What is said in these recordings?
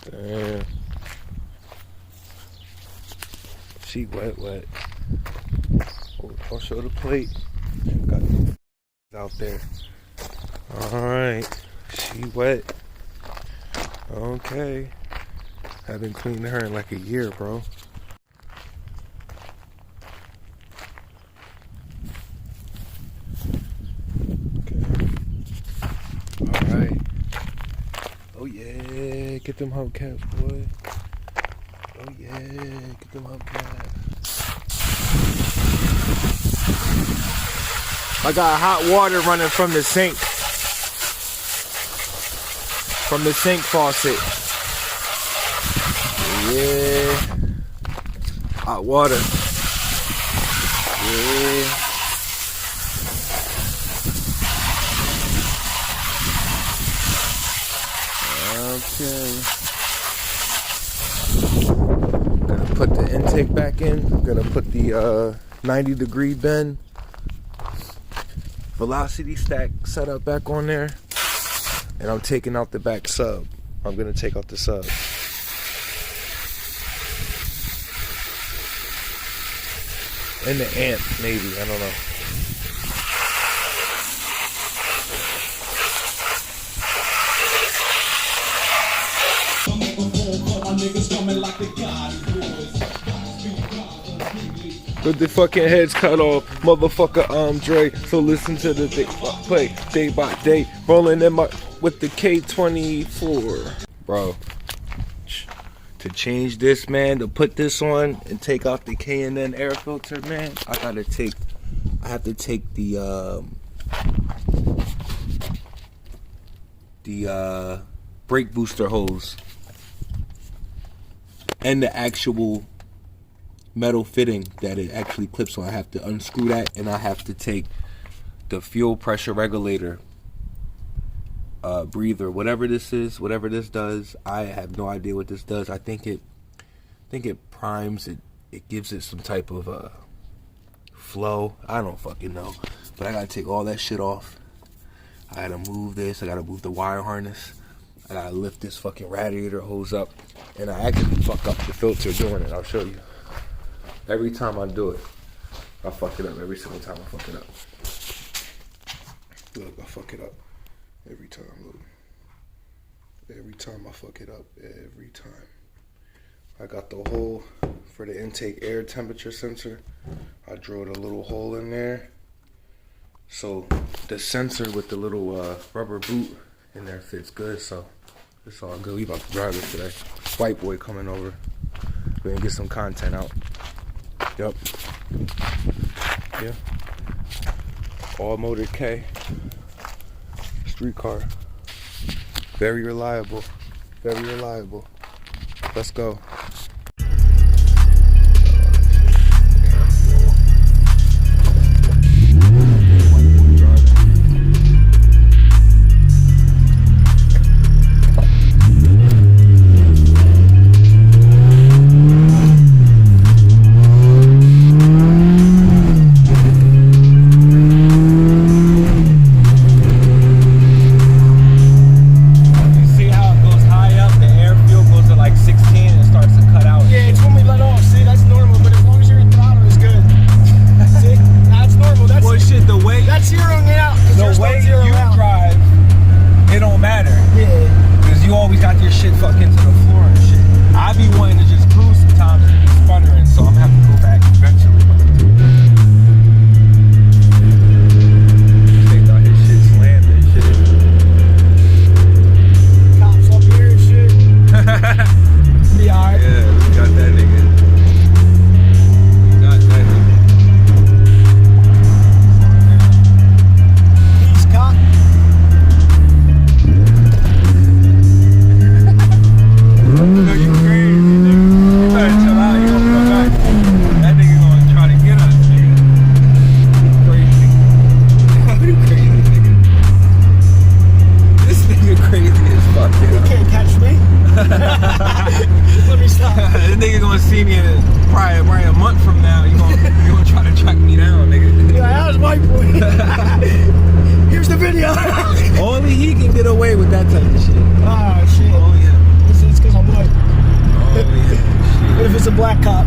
Damn. She wet. Oh, I'll show the plate. Got out there. Alright. She wet. Okay. Haven't cleaned her in like a year, bro. Alright. Oh yeah, get them hubcaps, boy. Oh yeah, get them hubcaps. I got hot water running from the sink. From the sink faucet. Yeah. Hot water. Yeah. Okay. Gonna put the intake back in. I'm gonna put the 90-degree bend velocity stack setup back on there. And I'm taking out the back sub. I'm gonna take out the sub. And the amp, maybe, I don't know. With the fucking heads cut off, motherfucker Andre. So listen to the play day by day, rolling in my with the K24, bro. To change this, man, to put this on and take out the K&N air filter, man, I have to take the brake booster hose and the actual metal fitting that it actually clips on. I have to unscrew that, and I have to take the fuel pressure regulator breather, whatever this is, whatever this does. I have no idea what this does. I think it primes it. It gives it some type of flow. I don't fucking know, but I gotta take all that shit off. I gotta move this. I gotta move the wire harness. I gotta lift this fucking radiator hose up, and I actually fuck up the filter doing it. I'll show you. Every time I do it, I fuck it up. Every single time I fuck it up. Look, I fuck it up. Every time, look. Every time I fuck it up. Every time. I got the hole for the intake air temperature sensor. I drilled a little hole in there. So the sensor with the little rubber boot in there fits good. So it's all good. We about to drive it today. White boy coming over. We're gonna get some content out. Yep. Yeah. All motor K. Street car. Very reliable. Very reliable. Let's go. Only he can get away with that type of shit. Oh shit. Oh yeah. It's because I'm a black cop.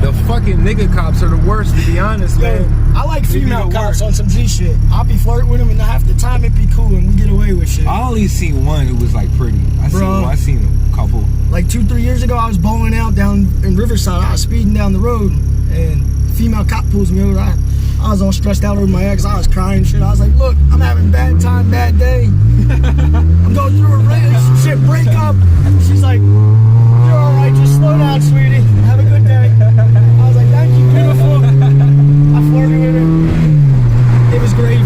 The fucking nigga cops are the worst, to be honest, man. I like female cops on some G shit. I'll be flirting with them, and half the time it be cool, and we get away with shit. I only seen one who was like pretty. I seen a couple. Like 2-3 years ago, I was bowling out down in Riverside. I was speeding down the road, and female cop pulls me over. I was all stressed out over my ex. I was crying and shit. I was like, look, I'm having bad time, bad day. I'm going through a relationship breakup. She's like, you're all right, just slow down, sweetie. Have a good day. I was like, thank you, beautiful. I flirted with her. It was gravy.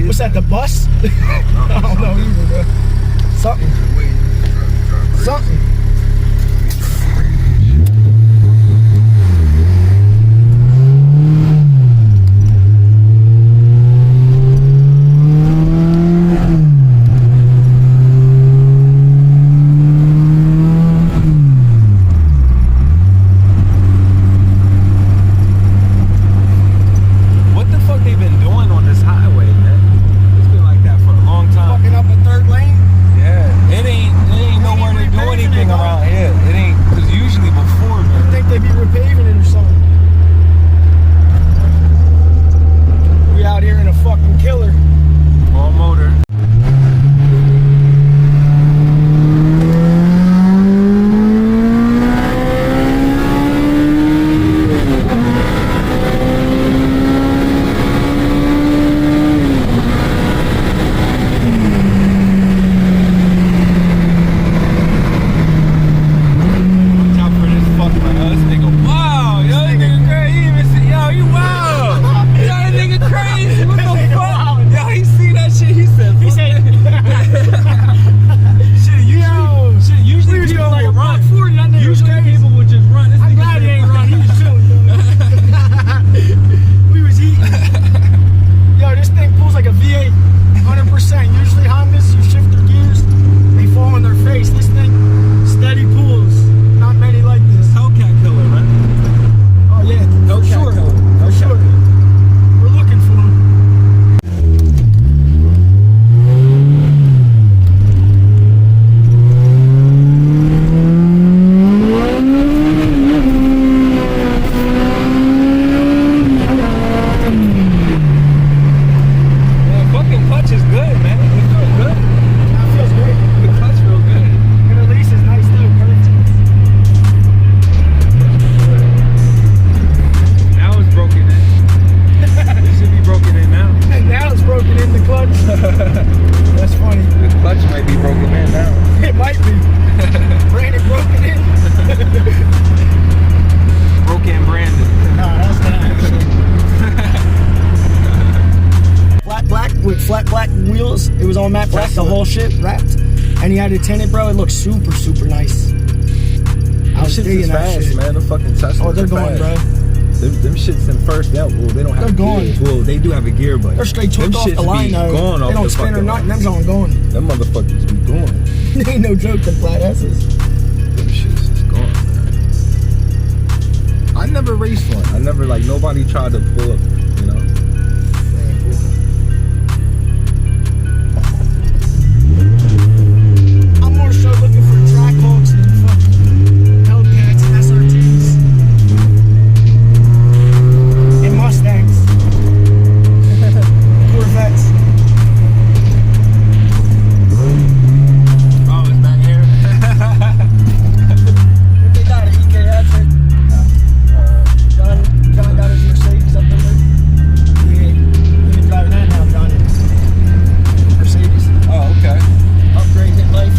What's that, the bus? I don't know either, bro. Something. Flat black wheels. It was all matte black, the whole shit wrapped. And he had it tinted, bro. It looked super, super nice. I was digging that shit. Man, the fucking Tesla. Oh, they're going, bro. Them shits in first. Well, they don't have gears. Well, they do have a gear, but they're straight took off the line though. They don't spin or nothing. Them's on going. Them motherfuckers be going. They ain't no joke. Them flat S's. Them shits is gone, man. I never raced one. I never nobody tried to pull up. You know. I'm more so looking for track hogs than fucking Hellcats and SRTs and Mustangs, Corvettes. Oh, it's back here. They got an EK hatchet. John got his Mercedes up there. Yeah, he been driving that now, John. Mercedes. Oh, okay. Upgrade hit life.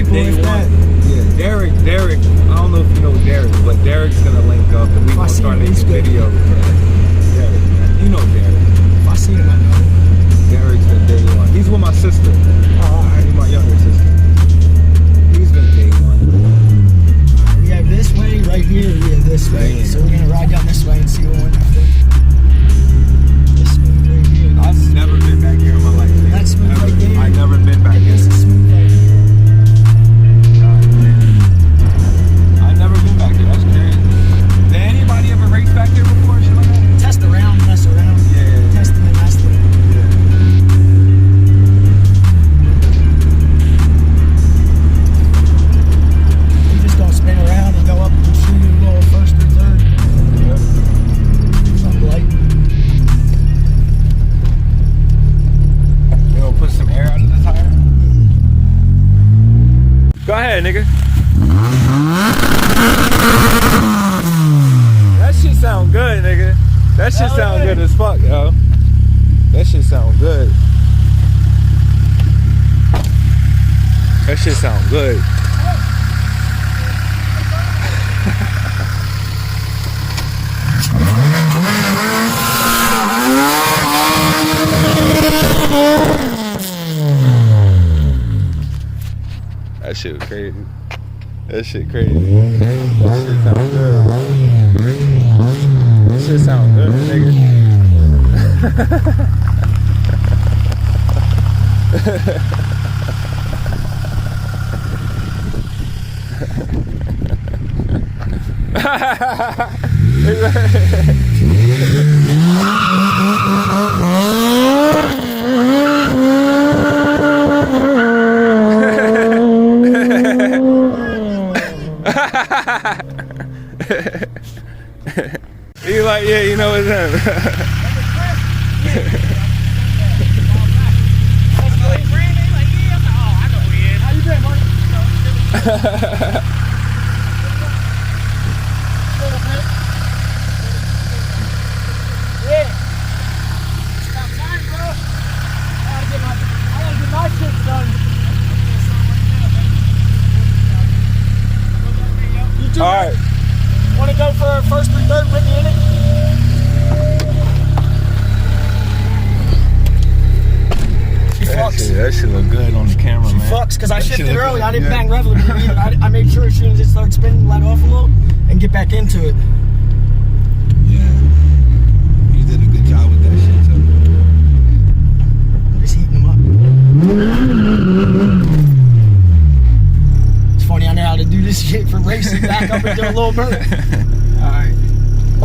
vehicle day if that. one. Yeah, Derek. I don't know if you know Derek, but Derek's gonna link up and we gonna start making videos. Derek, man. You know Derek. If I see him, I know. Derek's been day one. He's with my sister. He's my younger sister. He's been day one. We have this way right here. We have this way. So we're gonna ride down this way and see what one after. This smooth right here. I've never been back here in my life. Man. That's smooth right there. I've never been back here. This is smooth right here. I've never been back here. That's crazy. Did anybody ever race back here before? Shit like that? Test around, mess around. Yeah. Test them and mess them. You just gonna spin around and go up and shoot a little first or third. Yeah. Something like. You gonna put some air out of the tire? Go ahead, nigga. That shit sound good, nigga. That shit sound good as fuck, yo. That shit sound good. That shit sound good. That shit was crazy. That shit crazy. That shit sound good. That shit sound good, nigga. He like, yeah, you know it's him. How you been, Mark? Yeah. It's about time, bro. I gotta get my shit done. You too, All right. Want to go for a first or third with me in it? She fucks. That shit look good on the camera, She man. fucks because I That shit shifted look early. good, I didn't yeah. bang reveler either. I made sure as soon as it started spinning, let off a little and get back into it. Yeah. You did a good job with that shit, too. I'm just heating them up. It's funny, I know how to do this shit for racing. Back up and do a little burn. Alright.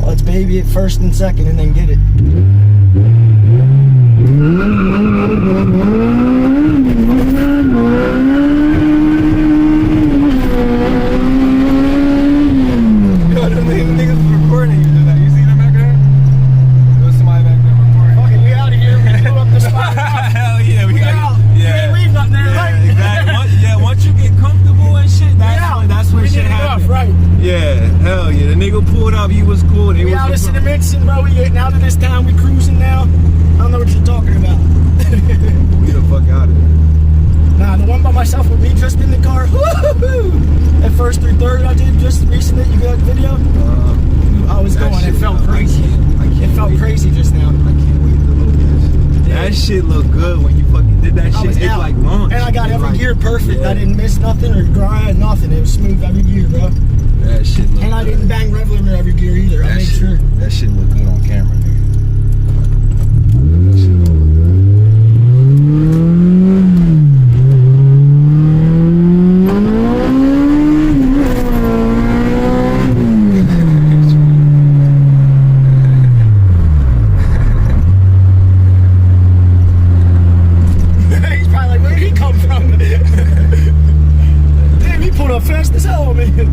Let's baby it first and second and then get it. Yo, them niggas was recording you. You see them back there? There was somebody back there recording. Fuck it, we out of here. We blew up the spot. Hell yeah, we We got out. it. We ain't leave nothing there, right? Exactly. Once you get comfortable and shit, that's when shit happens. Right. Yeah, hell yeah. The nigga pulled up, he was cool. We out of Cinnamon, bro. We getting out of this town. We cruising now. I don't know what you're talking about. Get the fuck out of here. Nah, the one by myself with me just in the car. Woo-hoo-hoo. At first or third I did just recently. You got the video? I was going. It felt crazy. It felt crazy just now. I can't wait to load this. That shit look good when you fucking did that shit. It's like launch. And I got every gear perfect. Yeah. I didn't miss nothing or grind nothing. It was smooth every gear, bro. That shit look And I good. didn't bang reveler in every gear either. I made sure. That shit look good on camera, nigga. That shit look good. He's probably like, where did he come from? Damn, he pulled up fast as hell, man.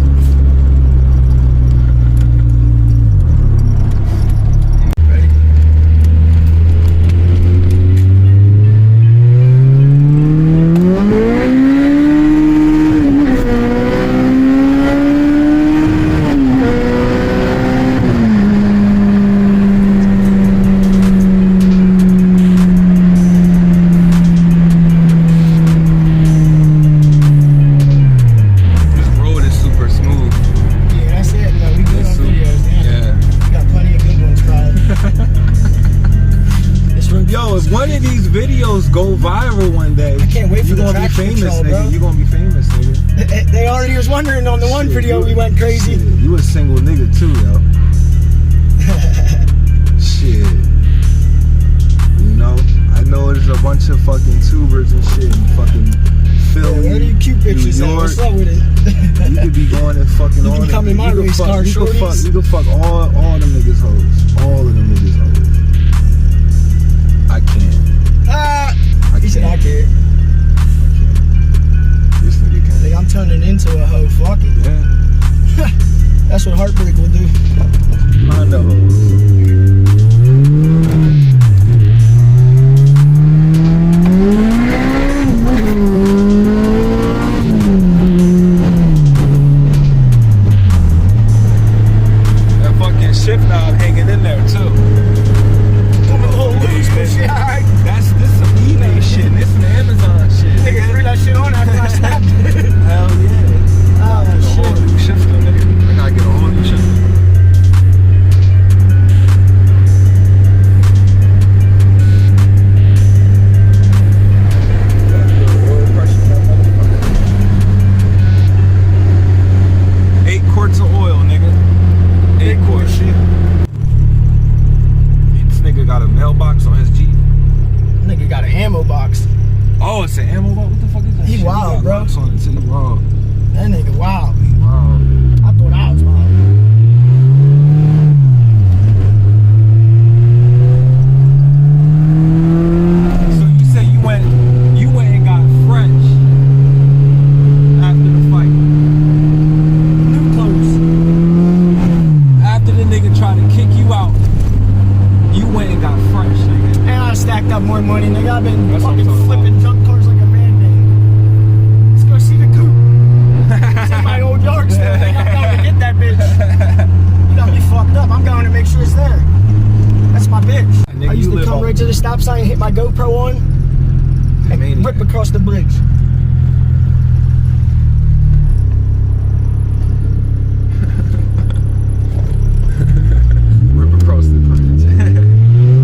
if one of these videos go viral one day, I can't wait for the you're gonna be traction famous, control, nigga. bro. You're gonna be famous, nigga. They already was wondering on the one Shit, video we went crazy. Shit, you a single nigga too, yo. Shit. You know, I know there's a bunch of fucking tubers and shit in fucking Philly, where do you cute New bitches at? York. What's up with it? You could be going and fucking You all can come in my race car, you shorties. could fuck all them niggas hoes. All of them niggas hoes. I can't. I He said I can't. can't. This nigga can't. Nigga, I'm turning into a hoe. Fuck it. Yeah. That's what heartbreak will do. I know. Shift knob hanging in there too. Come a little loose, but shit, alright. This some eBay shit. This some Amazon shit. Nigga threw that shit on after I snapped it. Hell yeah. Oh A whole shit. new shifter, nigga. I gotta get a whole new shifter. Mailbox on his Jeep. Nigga got an ammo box. Oh, it's an ammo box? What the fuck is that? He shit? wild, Got bro. locks on it too. Wow. That nigga wild. Wow. I thought I was wild. So you say you went and got French after the fight. New clothes. After the nigga tried to kick you out, you went and got French, nigga. And I stacked up more money, nigga. I've been That's what I'm fucking talking flipping about. junk cars like a madman. Let's go see the coupe. It's in my old yard still, nigga. I'm going to get that bitch. You got me fucked up. I'm going to make sure it's there. That's my bitch. Nigga, I used you to live come on- right to the stop sign, hit my GoPro on, and Maniac. rip across the bridge. Rip across the bridge.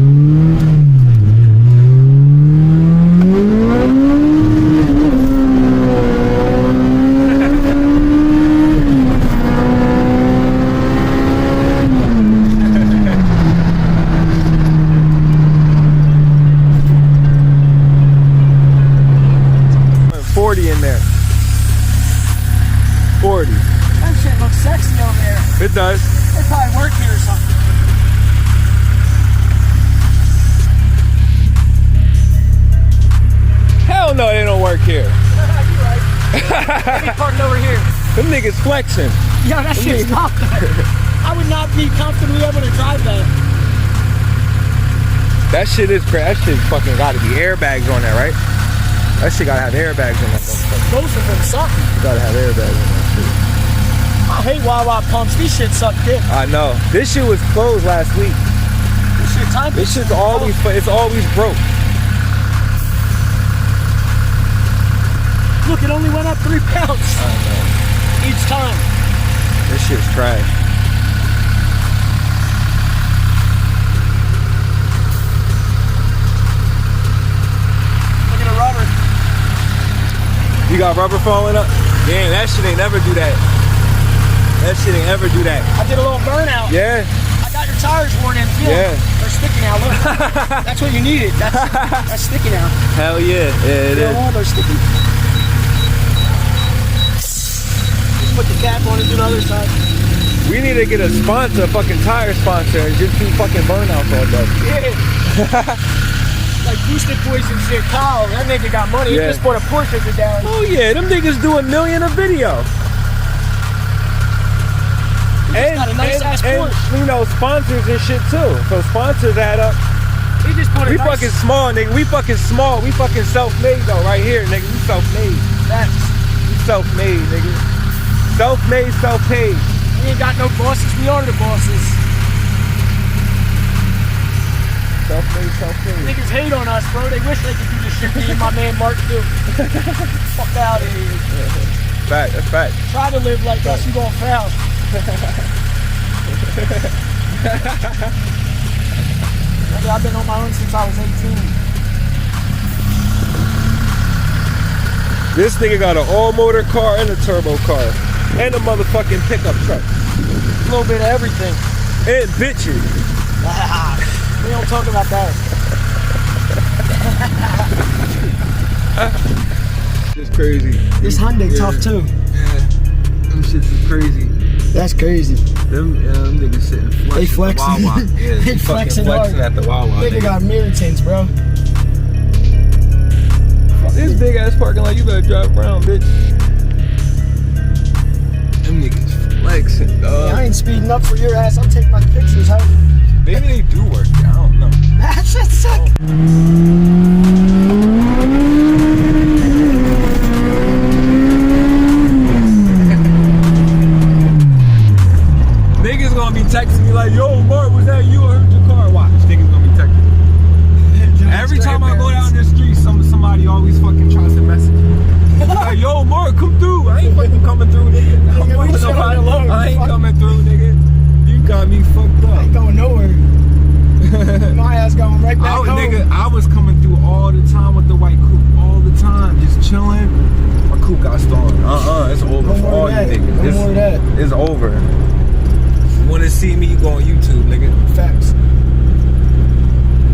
In there. 40. That shit looks sexy over there. It does. They probably work here or something. Hell no, they don't work here. You right. They parked over here. Them niggas flexing. Yo, that shit's not bad. I would not be comfortably able to drive that. That shit is crazy. That shit fucking gotta be airbags on there, right? That shit gotta have airbags on that motherfucker. Both of them sucking. Gotta have airbags on that shit. I hate Wawa pumps. These shit suck dick. I know. This shit was closed last week. This shit time. This shit's always, it's always broke. Look, it only went up 3 pounds I know. each time. This shit's trash. Look at the rubber. You got rubber falling up? Damn, that shit ain't never do that. That shit ain't ever do that. I did a little burnout. Yeah. I got your tires worn in. Feel Yeah. They're sticky now. Look. That's what you needed. That's sticky now. Hell yeah. Yeah, it They is. all they're sticky. Just put the cap on and do the other side. We need to get a sponsor, a fucking tire sponsor, and just do fucking burnouts all day. Yeah. Like Boosted Boys and shit. Kyle, that nigga got money. Yeah. He just put a Porsche down. Oh yeah, them niggas do $1 million a video. And, got a nice ass and Porsche. you know, sponsors and shit too. So sponsors add up. He just put a We nice fucking small, nigga. We fucking small. We fucking self-made though, right here, nigga. We self-made. That's, We self-made, nigga. Self-made, self-paid. we ain't got no bosses. We are the bosses. Self-made, self-paid. Niggas hate on us, bro. They wish they could do the shit me and my man Mark do. Fuck out of here. Fact, that's fact. Try to live like us, you gon' fail. Nigga, I've been on my own since I was 18. This nigga got an all-motor car and a turbo car. And a motherfucking pickup truck. A little bit of everything. And bitches. We don't talk about that. It's crazy. This Hyundai tough too. Yeah. Them shits is crazy. That's crazy. Them niggas sitting flexing. They flexing. At the Wawa. Yeah, They flexing hard. at the Wawa. Nigga got mirror tints, bro. This big ass parking lot, you better drive around, bitch. Them niggas flexing, dog. Yeah, I ain't speeding up for your ass. I'm taking my pictures, huh? Maybe they do work. I don't know. That shit's sick. Niggas gonna be texting me like, yo, Mark, was that you? I heard your car. Watch, niggas gonna be texting me. Every time I go down the street, somebody always fucking tries to message me. Like, yo, Mark, come through. I ain't fucking coming through, nigga. I ain't coming through, nigga. You got me fucked up. I ain't going nowhere. My ass going right back home. Nigga, I was coming through all the time with the white coupe. All the time, just chilling. My coupe got stolen. It's over for all you niggas. No more of that. It's over. You wanna see me, you go on YouTube, nigga.